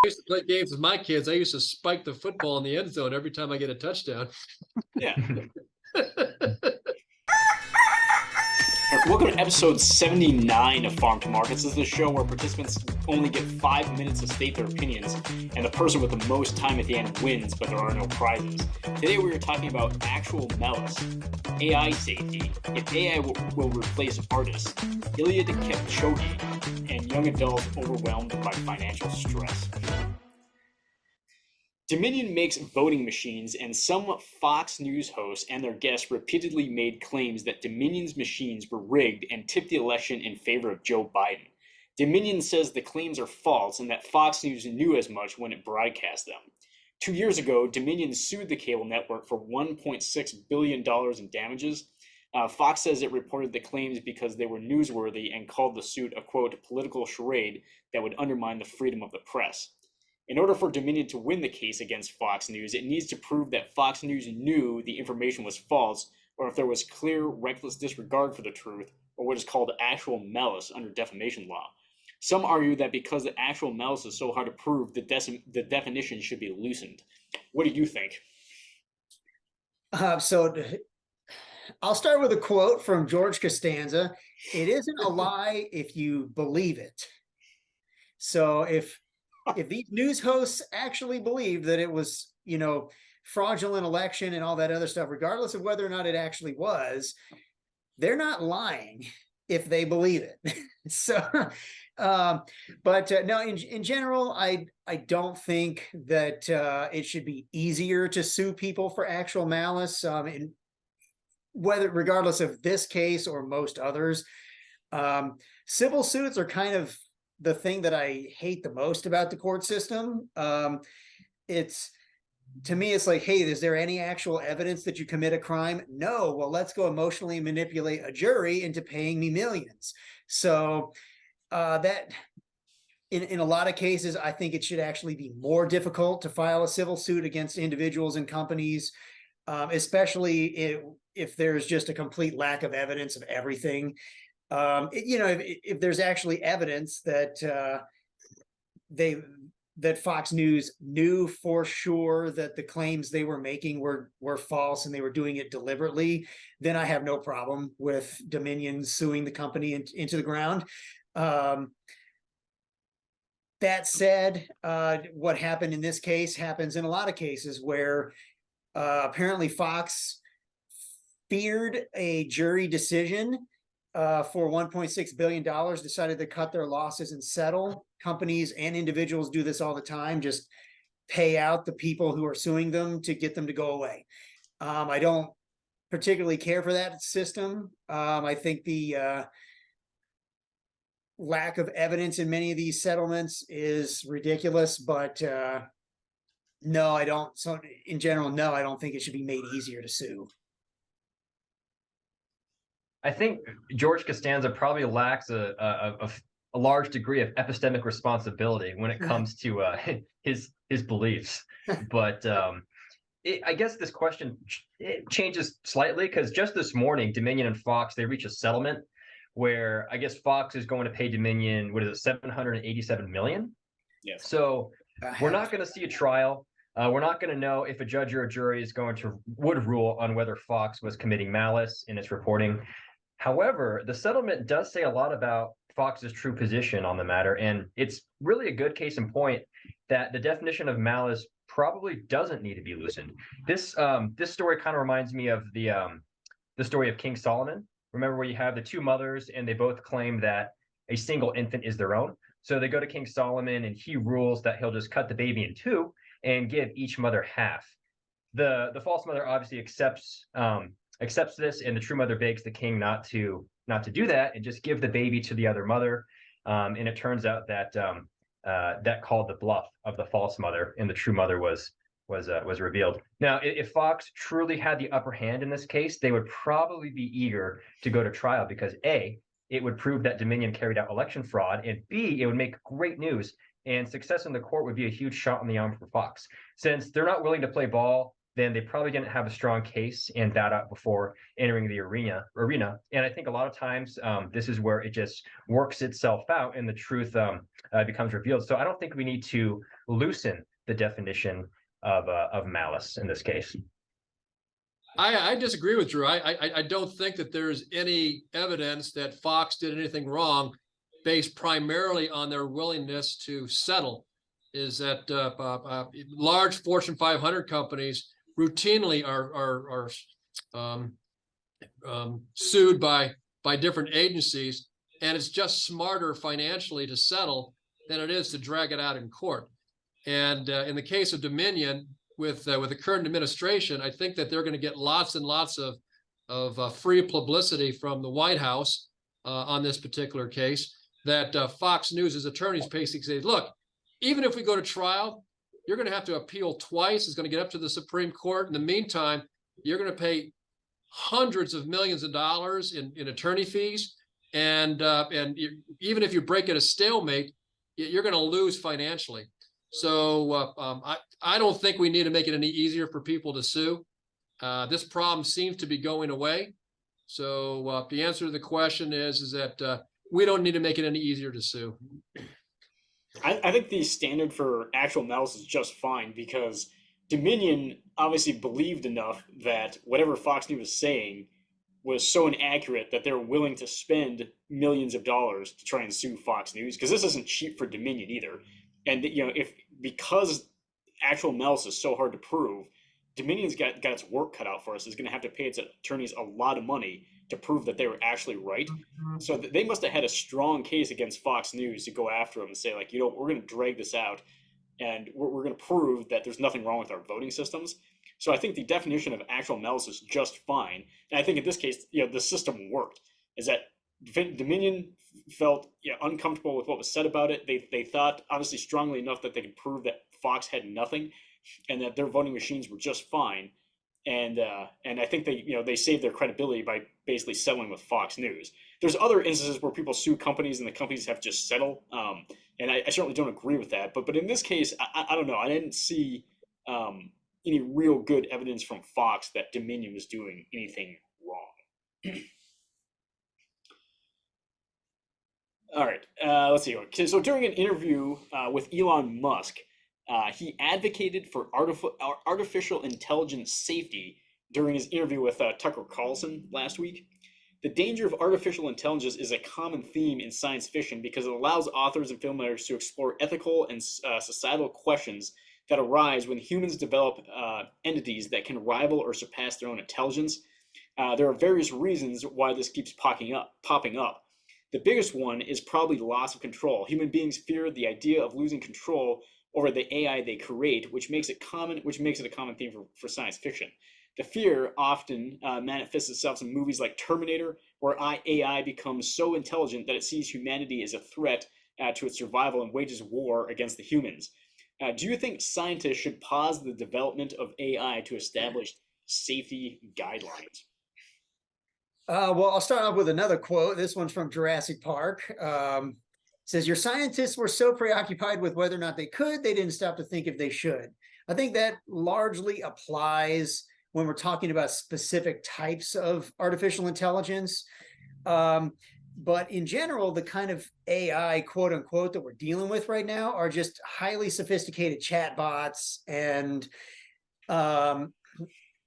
used to play games with my kids. I used to spike the football in the end zone every time I get a touchdown. Yeah. Welcome to episode 79 of Farm to Market. This is the show where participants only get 5 minutes to state their opinions, and the person with the most time at the end wins, but there are no prizes. Today we are talking about actual malice, AI safety, if AI will replace artists, Iliad Kipchoge, and young adults overwhelmed by financial stress. Dominion makes voting machines, and some Fox News hosts and their guests repeatedly made claims that Dominion's machines were rigged and tipped the election in favor of Joe Biden. Dominion says the claims are false and that Fox News knew as much when it broadcast them. 2 years ago, Dominion sued the cable network for $1.6 billion in damages. Fox says it reported the claims because they were newsworthy and called the suit a, quote, political charade that would undermine the freedom of the press. In order for Dominion to win the case against Fox News, it needs to prove that Fox News knew the information was false, or if there was clear, reckless disregard for the truth, or what is called actual malice under defamation law. Some argue that because the actual malice is so hard to prove, the definition should be loosened. What do you think? So I'll start with a quote from George Costanza. It isn't a lie if you believe it. So if these news hosts actually believe that it was, fraudulent election and all that other stuff, regardless of whether or not it actually was, they're not lying if they believe it. So, no, in general, I don't think that it should be easier to sue people for actual malice, regardless of this case or most others. Civil suits are kind of the thing that I hate the most about the court system. To me, it's like, hey, is there any actual evidence that you commit a crime? No. Well, let's go emotionally manipulate a jury into paying me millions. So that in a lot of cases, I think it should actually be more difficult to file a civil suit against individuals and companies, especially if there's just a complete lack of evidence of everything. If there's actually evidence that that Fox News knew for sure that the claims they were making were false and they were doing it deliberately, then I have no problem with Dominion suing the company into the ground. That said, what happened in this case happens in a lot of cases where apparently Fox feared a jury decision for $1.6 billion, decided to cut their losses and settle. Companies and individuals do this all the time, just pay out the people who are suing them to get them to go away. I don't particularly care for that system. I think the lack of evidence in many of these settlements is ridiculous, but no, I don't. So in general, no, I don't think it should be made easier to sue. I think George Costanza probably lacks a large degree of epistemic responsibility when it comes to his beliefs. But I guess this question it changes slightly because just this morning, Dominion and Fox, they reach a settlement where I guess Fox is going to pay Dominion, what is it, $787 million? Yes. So we're not going to see a trial. We're not going to know if a judge or a jury would rule on whether Fox was committing malice in its reporting. However, the settlement does say a lot about Fox's true position on the matter, and it's really a good case in point that the definition of malice probably doesn't need to be loosened. This story kind of reminds me of the story of King Solomon. Remember where you have the two mothers and they both claim that a single infant is their own. So they go to King Solomon and he rules that he'll just cut the baby in two and give each mother half. The false mother obviously accepts this, and the true mother begs the king not to do that and just give the baby to the other mother. And it turns out that that called the bluff of the false mother, and the true mother was revealed. Now, if Fox truly had the upper hand in this case, they would probably be eager to go to trial because A, it would prove that Dominion carried out election fraud, and B, it would make great news, and success in the court would be a huge shot in the arm for Fox. Since they're not willing to play ball, then they probably didn't have a strong case and bat out before entering the arena. And I think a lot of times this is where it just works itself out and the truth becomes revealed. So I don't think we need to loosen the definition of malice in this case. I disagree with Drew. I don't think that there's any evidence that Fox did anything wrong based primarily on their willingness to settle. Is that large Fortune 500 companies routinely are sued by different agencies, and it's just smarter financially to settle than it is to drag it out in court. And in the case of Dominion, with the current administration, I think that they're going to get lots and lots of free publicity from the White House on this particular case. That Fox News' attorneys basically say, look, even if we go to trial, you're going to have to appeal twice. It's going to get up to the Supreme Court. In the meantime, you're going to pay hundreds of millions of dollars in attorney fees, and even if you break at a stalemate, you're going to lose financially. So I don't think we need to make it any easier for people to sue. This problem seems to be going away. So the answer to the question is that we don't need to make it any easier to sue. I think the standard for actual malice is just fine, because Dominion obviously believed enough that whatever Fox News was saying was so inaccurate that they're willing to spend millions of dollars to try and sue Fox News, because this isn't cheap for Dominion either. And because actual malice is so hard to prove, Dominion's got its work cut out for us. Is going to have to pay its attorneys a lot of money to prove that they were actually right. So they must have had a strong case against Fox News to go after them and say, like, we're going to drag this out, and we're going to prove that there's nothing wrong with our voting systems. So I think the definition of actual malice is just fine. And I think in this case, the system worked. Is that Dominion felt uncomfortable with what was said about it. They thought obviously strongly enough that they could prove that Fox had nothing, and that their voting machines were just fine. And I think they saved their credibility by basically settling with Fox News. There's other instances where people sue companies and the companies have just settled, and I certainly don't agree with that. But in this case, I don't know. I didn't see any real good evidence from Fox that Dominion was doing anything wrong. All right, let's see. So during an interview with Elon Musk, he advocated for artificial intelligence safety during his interview with Tucker Carlson last week. The danger of artificial intelligence is a common theme in science fiction because it allows authors and filmmakers to explore ethical and societal questions that arise when humans develop entities that can rival or surpass their own intelligence. There are various reasons why this keeps popping up. The biggest one is probably loss of control. Human beings fear the idea of losing control over the AI they create, which makes it a common theme for science fiction. The fear often manifests itself in movies like Terminator, where AI becomes so intelligent that it sees humanity as a threat to its survival and wages war against the humans. Do you think scientists should pause the development of AI to establish safety guidelines? Well, I'll start off with another quote. This one's from Jurassic Park. It says, your scientists were so preoccupied with whether or not they could, they didn't stop to think if they should. I think that largely applies when we're talking about specific types of artificial intelligence. But in general, the kind of AI, quote unquote, that we're dealing with right now are just highly sophisticated chatbots and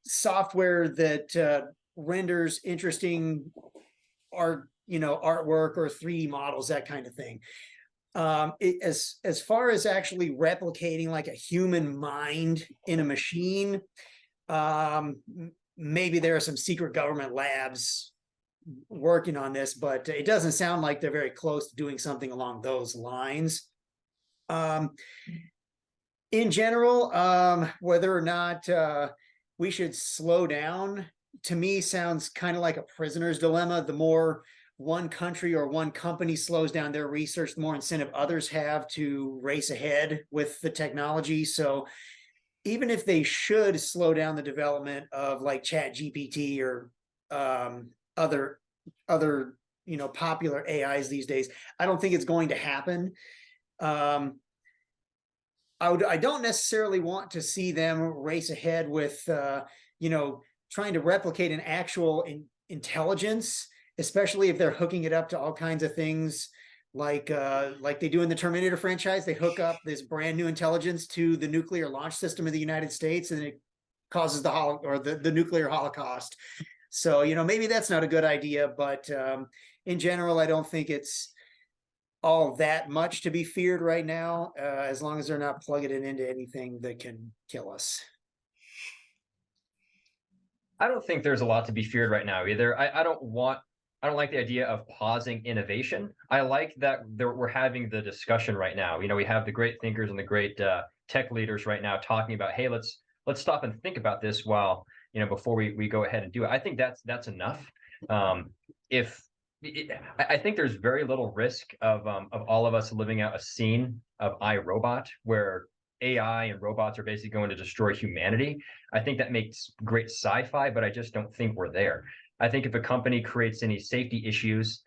software that renders interesting art, artwork or 3D models, that kind of thing. As far as actually replicating like a human mind in a machine, maybe there are some secret government labs working on this, but it doesn't sound like they're very close to doing something along those lines. In general, whether or not we should slow down, to me sounds kind of like a prisoner's dilemma. The more one country or one company slows down their research, the more incentive others have to race ahead with the technology. So even if they should slow down the development of like ChatGPT or other popular AIs these days, I don't think it's going to happen. I don't necessarily want to see them race ahead with trying to replicate an actual intelligence, especially if they're hooking it up to all kinds of things like they do in the Terminator franchise. They hook up this brand new intelligence to the nuclear launch system of the United States, and it causes the nuclear holocaust. So, maybe that's not a good idea, but in general, I don't think it's all that much to be feared right now, as long as they're not plugging it into anything that can kill us. I don't think there's a lot to be feared right now either. I don't like the idea of pausing innovation. I like that we're having the discussion right now. We have the great thinkers and the great tech leaders right now talking about, hey, let's stop and think about this while, before we go ahead and do it. I think that's enough. I think there's very little risk of all of us living out a scene of iRobot where AI and robots are basically going to destroy humanity. I think that makes great sci-fi, but I just don't think we're there. I think if a company creates any safety issues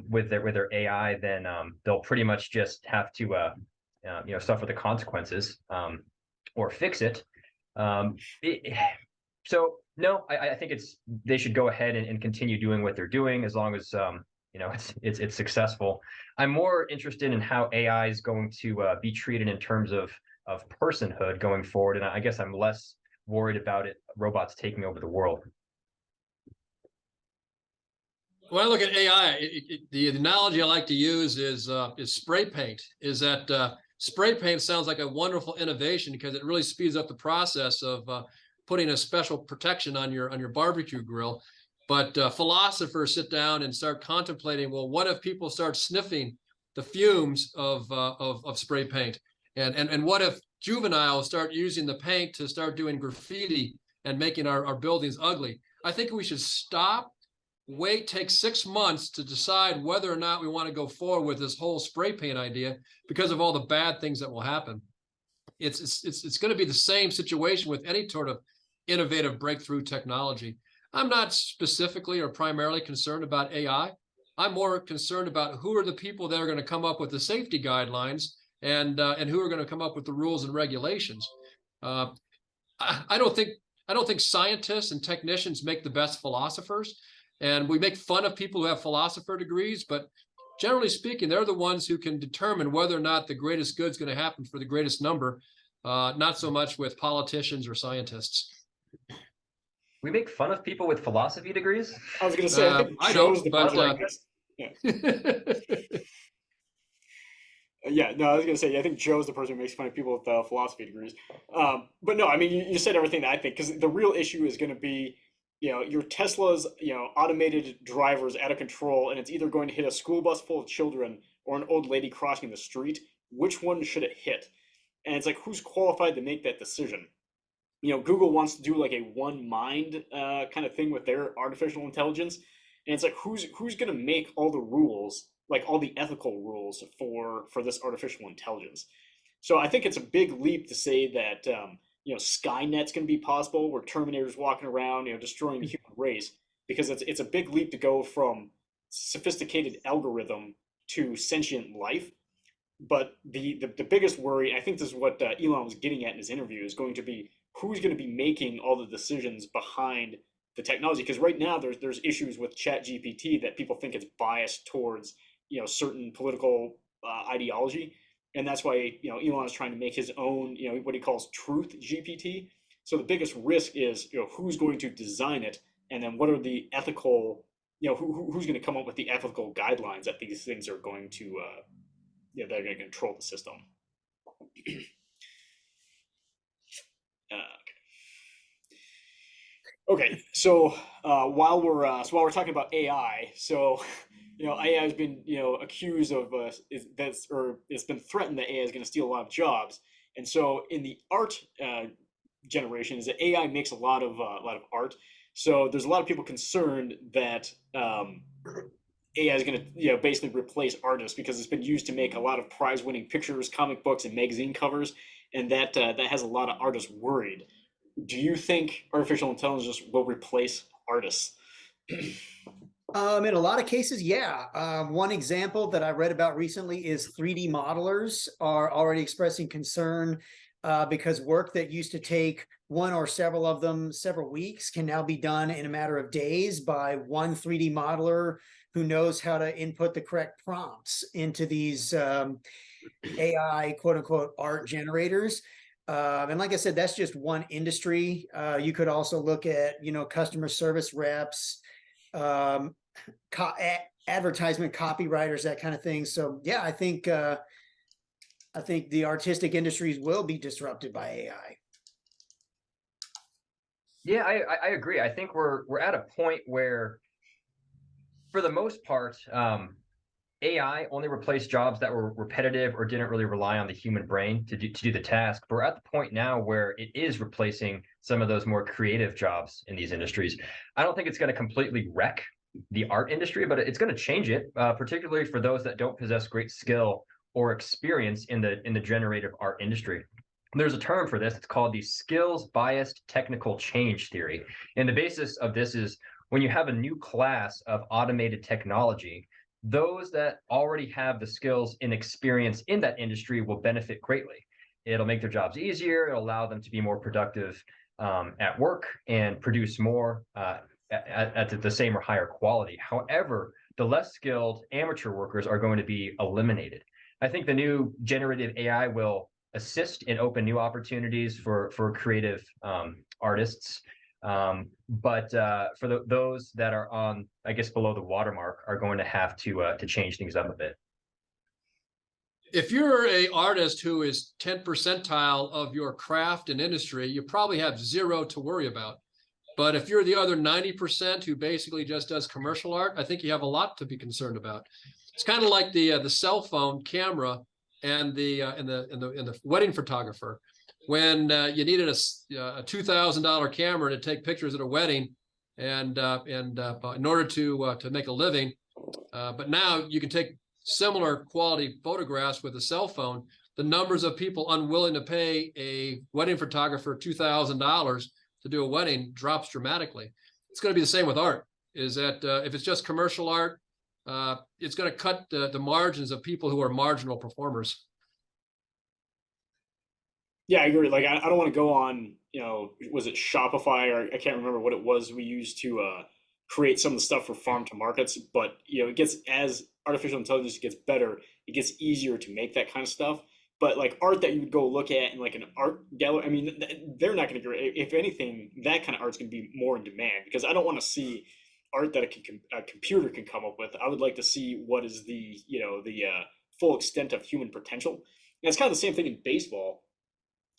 with their AI, then they'll pretty much just have to suffer the consequences or fix it. So no, I think they should go ahead and continue doing what they're doing as long as it's successful. I'm more interested in how AI is going to be treated in terms of personhood going forward, and I guess I'm less worried about robots taking over the world. When I look at AI, the analogy I like to use is spray paint. Is that spray paint sounds like a wonderful innovation because it really speeds up the process of putting a special protection on your barbecue grill. But philosophers sit down and start contemplating, well, what if people start sniffing the fumes of spray paint? And what if juveniles start using the paint to start doing graffiti and making our buildings ugly? I think we should stop, wait, take 6 months to decide whether or not we want to go forward with this whole spray paint idea because of all the bad things that will happen. It's going to be the same situation with any sort of innovative breakthrough technology. I'm not specifically or primarily concerned about AI. I'm more concerned about who are the people that are going to come up with the safety guidelines and who are going to come up with the rules and regulations. I don't think scientists and technicians make the best philosophers, and we make fun of people who have philosopher degrees, but generally speaking, they're the ones who can determine whether or not the greatest good is going to happen for the greatest number, not so much with politicians or scientists. We make fun of people with philosophy degrees? I was going to say, I don't, but yeah, no, I was going to say, I think Joe's the person who makes fun of people with philosophy degrees. But no, I mean, you said everything that I think, because the real issue is going to be, your Tesla's, automated drivers out of control, and it's either going to hit a school bus full of children or an old lady crossing the street. Which one should it hit? And it's like, who's qualified to make that decision? Google wants to do like a one mind kind of thing with their artificial intelligence. And it's like, who's going to make all the rules, like all the ethical rules for this artificial intelligence? So I think it's a big leap to say that, Skynet's going to be possible, where Terminator's walking around, destroying the human race, because it's a big leap to go from sophisticated algorithm to sentient life. But the biggest worry, I think this is what Elon was getting at in his interview, is going to be who's going to be making all the decisions behind the technology. Because right now there's issues with ChatGPT that people think it's biased towards certain political ideology, and that's why Elon is trying to make his own what he calls Truth GPT. So the biggest risk is who's going to design it, and then what are the ethical who's going to come up with the ethical guidelines that these things are going to that are going to control the system. Okay, so while we're talking about AI, so AI has been accused of it's been threatened that AI is going to steal a lot of jobs, and so in the art generation, is that AI makes a lot of art. So there's a lot of people concerned that AI is going to basically replace artists, because it's been used to make a lot of prize-winning pictures, comic books, and magazine covers, and that has a lot of artists worried. Do you think artificial intelligence will replace artists? In a lot of cases, yeah. One example that I read about recently is 3D modelers are already expressing concern because work that used to take one or several of them several weeks can now be done in a matter of days by one 3D modeler who knows how to input the correct prompts into these AI quote unquote art generators. And like I said, that's just one industry. You could also look at, customer service reps, advertisement copywriters, that kind of thing. So yeah, I think the artistic industries will be disrupted by AI. Yeah, I agree. I think we're at a point where, for the most part, AI only replaced jobs that were repetitive or didn't really rely on the human brain to do the task. But we're at the point now where it is replacing some of those more creative jobs in these industries. I don't think it's going to completely wreck the art industry, but it's going to change it, particularly for those that don't possess great skill or experience in the generative art industry. There's a term for this. It's called the skills biased technical change theory. And the basis of this is when you have a new class of automated technology, those that already have the skills and experience in that industry will benefit greatly. It'll make their jobs easier. It'll allow them to be more productive at work and produce more at the same or higher quality. However, the less skilled amateur workers are going to be eliminated. I think the new generative AI will assist and open new opportunities for creative artists. But for those that are on, I guess, below the watermark are going to have to change things up a bit. If you're a artist who is 10th percentile of your craft and industry, you probably have zero to worry about. But if you're the other 90% who basically just does commercial art, I think you have a lot to be concerned about. It's kind of like the cell phone camera and the wedding photographer. When you needed a $2,000 camera to take pictures at a wedding, and in order to make a living, but now you can take similar quality photographs with a cell phone. The numbers of people unwilling to pay a wedding photographer $2,000 to do a wedding drops dramatically. It's going to be the same with art. Is that if it's just commercial art, it's going to cut the margins of people who are marginal performers. Yeah, I agree. Like, I don't want to go on, was it Shopify, or I can't remember what it was we used to create some of the stuff for farm to markets. But, it gets, as artificial intelligence gets better, it gets easier to make that kind of stuff. But like art that you would go look at in like an art gallery, I mean, they're not going to, if anything, that kind of art's going to be more in demand, because I don't want to see art that a computer can come up with. I would like to see what is the full extent of human potential. And it's kind of the same thing in baseball.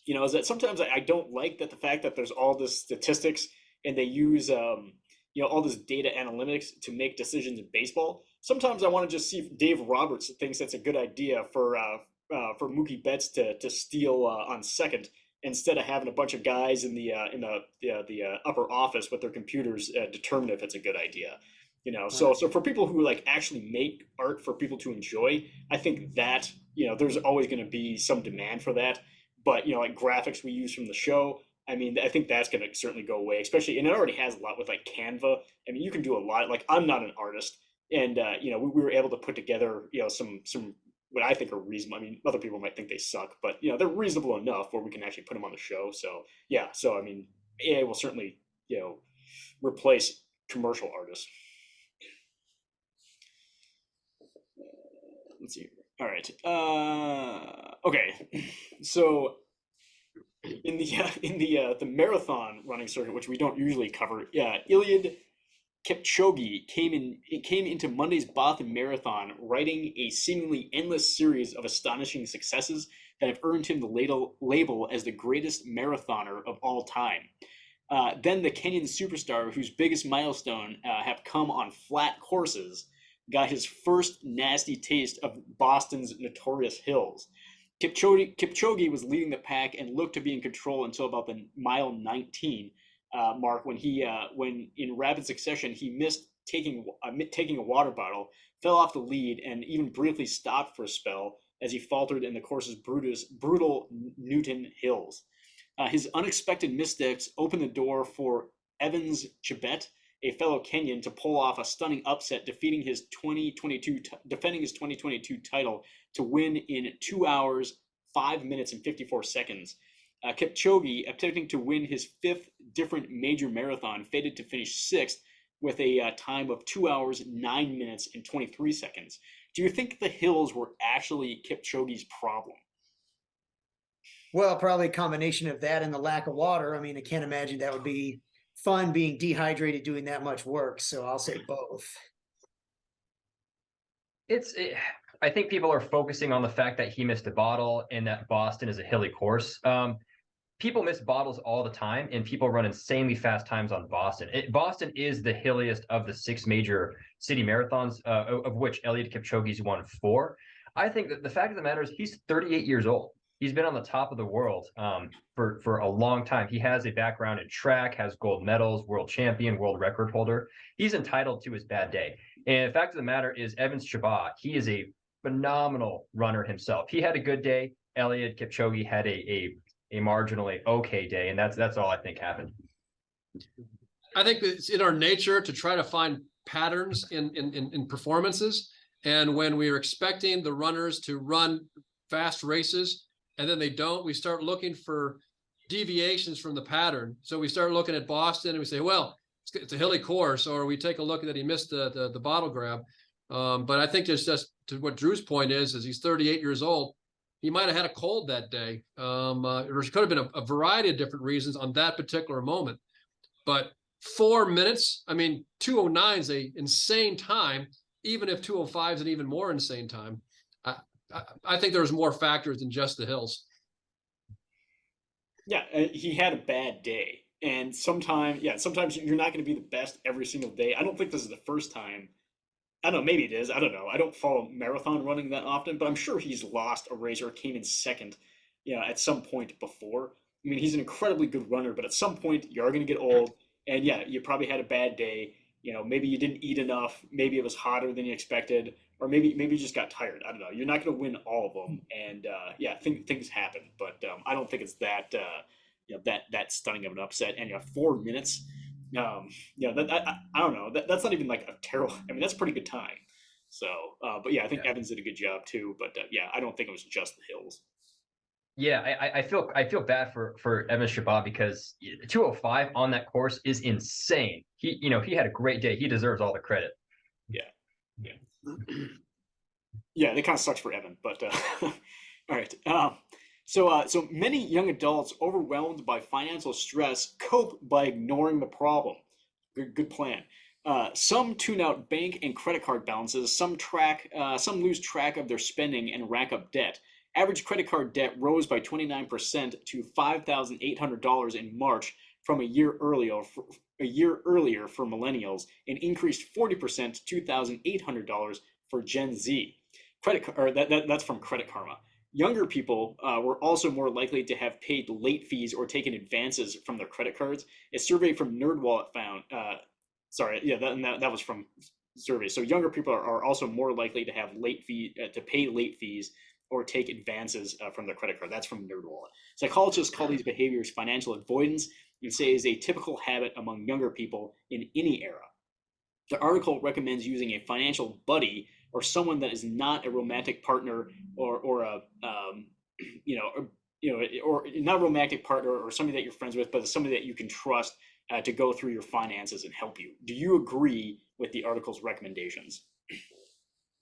Is that sometimes I don't like that the fact that there's all this statistics and they use all this data analytics to make decisions in baseball. Sometimes I want to just see if Dave Roberts thinks that's a good idea for Mookie Betts to steal on second, instead of having a bunch of guys in the upper office with their computers determine if it's a good idea. So for people who like actually make art for people to enjoy, I think that there's always going to be some demand for that. But like graphics we use from the show, I mean, I think that's going to certainly go away, especially, and it already has a lot with like Canva. I mean, you can do a lot. Like, I'm not an artist, and we were able to put together some what I think are reasonable. I mean, other people might think they suck, but they're reasonable enough where we can actually put them on the show. So yeah, so I mean, AI will certainly replace commercial artists. Let's see. All right. Okay. So in the marathon running circuit, which we don't usually cover, Eliud Kipchoge came into Monday's Boston Marathon riding a seemingly endless series of astonishing successes that have earned him the label as the greatest marathoner of all time. Then the Kenyan superstar, whose biggest milestone have come on flat courses, got his first nasty taste of Boston's notorious hills. Kipchoge was leading the pack and looked to be in control until about the mile 19 mark, when in rapid succession he missed taking a water bottle, fell off the lead, and even briefly stopped for a spell as he faltered in the course's brutal Newton hills. His unexpected missteps opened the door for Evans Chebet, a fellow Kenyan, to pull off a stunning upset, defending his 2022 title to win in 2 hours, 5 minutes, and 54 seconds. Kipchoge, attempting to win his fifth different major marathon, fated to finish sixth with a time of 2 hours, 9 minutes, and 23 seconds. Do you think the hills were actually Kipchoge's problem? Well, probably a combination of that and the lack of water. I mean, I can't imagine that would be fun being dehydrated doing that much work. So I'll say both. I think people are focusing on the fact that he missed a bottle and that Boston is a hilly course. People miss bottles all the time, and people run insanely fast times on Boston. Boston is the hilliest of the 6 major city marathons, of which Eliud Kipchoge's won 4. I think that the fact of the matter is he's 38 years old. He's been on the top of the world for a long time. He has a background in track, has gold medals, world champion, world record holder. He's entitled to his bad day. And the fact of the matter is, Evans Chabot, he is a phenomenal runner himself. He had a good day. Eliud Kipchoge had a marginally okay day, and that's all I think happened. I think it's in our nature to try to find patterns in performances, and when we're expecting the runners to run fast races and then they don't, we start looking for deviations from the pattern. So we start looking at Boston and we say, well, it's a hilly course, or we take a look that he missed the bottle grab. But I think there's just, to what Drew's point is he's 38 years old. He might have had a cold that day. There could have been a variety of different reasons on that particular moment. But 4 minutes, I mean, 2:09 is an insane time, even if 2:05 is an even more insane time. I think there's more factors than just the hills. Yeah, he had a bad day. And sometimes you're not going to be the best every single day. I don't think this is the first time. I don't know, maybe it is. I don't know. I don't follow marathon running that often, but I'm sure he's lost a race or came in second, at some point before. I mean, he's an incredibly good runner, but at some point you are going to get old, and yeah, you probably had a bad day. Maybe you didn't eat enough, maybe it was hotter than you expected, or maybe you just got tired. I don't know. You're not going to win all of them, and things happen, but I don't think it's that that stunning of an upset. And 4 minutes. I don't know. That's not even like a terrible. I mean, that's a pretty good time. So, but yeah, I think Evans did a good job too. But I don't think it was just the hills. Yeah, I feel bad for Evans Chabot because 2:05 on that course is insane. He had a great day. He deserves all the credit. Yeah. Yeah, it kind of sucks for Evan, but all right. So many young adults overwhelmed by financial stress cope by ignoring the problem. Good plan. Some tune out bank and credit card balances. Some lose track of their spending and rack up debt. Average credit card debt rose by 29% to $5,800 in March from a year earlier for millennials, and increased 40% to $2,800 for Gen Z. That's from Credit Karma. Younger people were also more likely to have paid late fees or taken advances from their credit cards. A survey from NerdWallet found, that was from surveys. So younger people are also more likely to have to pay late fees or take advances from their credit card. That's from NerdWallet. Psychologists call these behaviors financial avoidance and say is a typical habit among younger people in any era. The article recommends using a financial buddy or someone that is not a romantic partner or not a romantic partner or somebody that you're friends with, but somebody that you can trust to go through your finances and help you. Do you agree with the article's recommendations?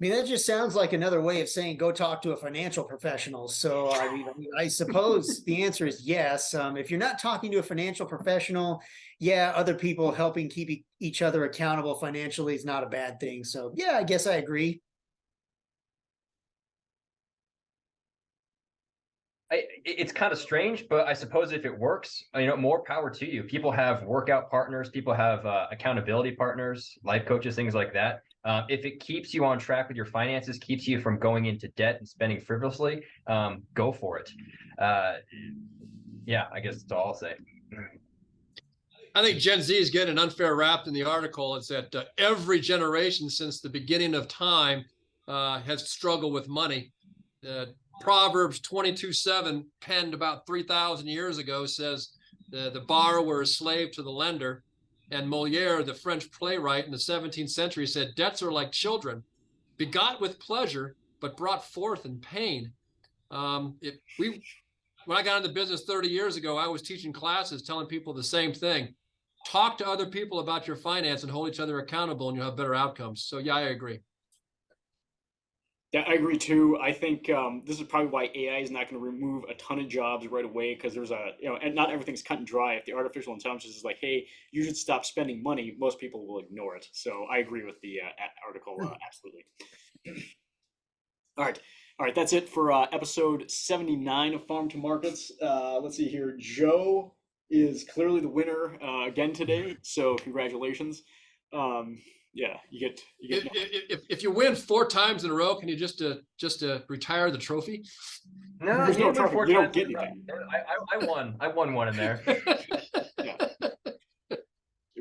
I mean, that just sounds like another way of saying go talk to a financial professional. So, I suppose the answer is yes. If you're not talking to a financial professional, other people helping keep each other accountable financially is not a bad thing. So, I guess I agree. It's kind of strange, but I suppose if it works, more power to you. People have workout partners, people have accountability partners, life coaches, things like that. If it keeps you on track with your finances, keeps you from going into debt and spending frivolously, go for it. I guess that's all I'll say. I think Gen Z is getting an unfair rap in the article. It's that every generation since the beginning of time has struggled with money. Proverbs 22:7, penned about 3,000 years ago, says the borrower is slave to the lender. And Moliere, the French playwright in the 17th century, said, debts are like children, begot with pleasure, but brought forth in pain. When I got into business 30 years ago, I was teaching classes telling people the same thing. talk to other people about your finance and hold each other accountable, and you'll have better outcomes. So yeah, I agree. Yeah, I agree too. I think this is probably why AI is not going to remove a ton of jobs right away, because there's and not everything's cut and dry. If the artificial intelligence is like, hey, you should stop spending money, most people will ignore it. So I agree with the article, absolutely. All right, that's it for episode 79 of Farm to Markets. Let's see here. Joe is clearly the winner again today, so congratulations. Yeah, you get. If you win 4 times in a row, can you just retire the trophy? No, There's you no didn't win trophy. 4 You don't times get in a row. anything. I won. I won one in there. Yeah.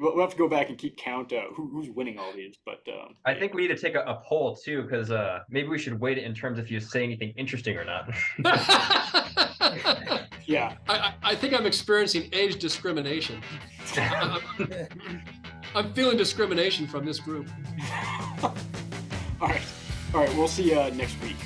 We'll have to go back and keep count who's winning all these, but I think we need to take a poll too, because maybe we should weight it in terms if you say anything interesting or not. yeah. I think I'm experiencing age discrimination. I'm feeling discrimination from this group. All right. We'll see you next week.